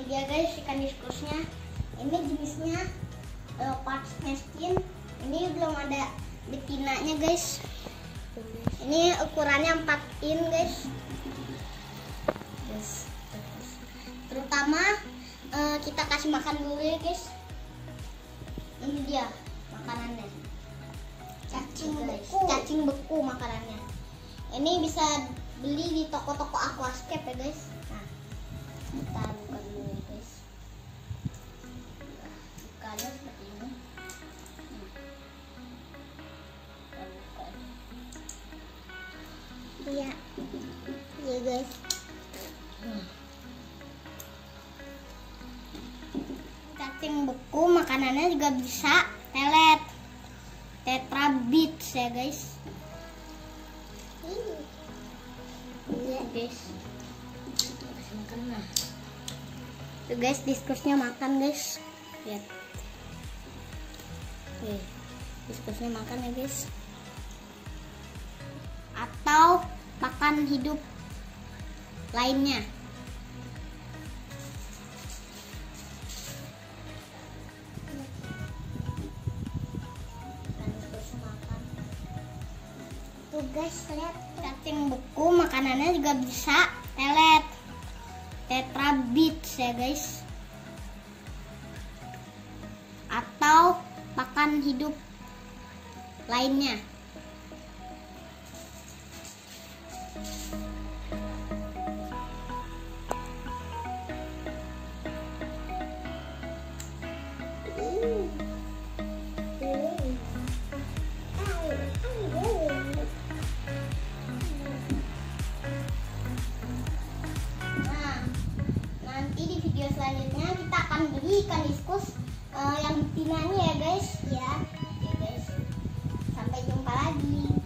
dia guys ikan diskusnya. Ini jenisnya leopard skin. Ini belum ada betinanya guys. Ini ukurannya 4 in guys. Terutama kita kasih makan dulu ya guys. Ini dia makanannya. Cacing beku makanannya. Ini bisa beli di toko-toko aquascape ya guys. Nah, kita buka dulu ya guys. Bukanya seperti ini. Kita buka. Iya, iya guys. Cacing beku makanannya juga bisa telet, tetrabits ya guys. Iya guys. Kasih makan lah. Tuh guys, diskusnya makan guys. Lihat. Oke, diskusnya makan ya guys. Atau pakan hidup lainnya. Tuh guys, lihat cacing beku makanannya juga bisa telet, tetrabits ya guys. Atau pakan hidup lainnya. Selanjutnya kita akan beli ikan diskus yang betinanya ya guys. Ya, oke guys. Sampai jumpa lagi.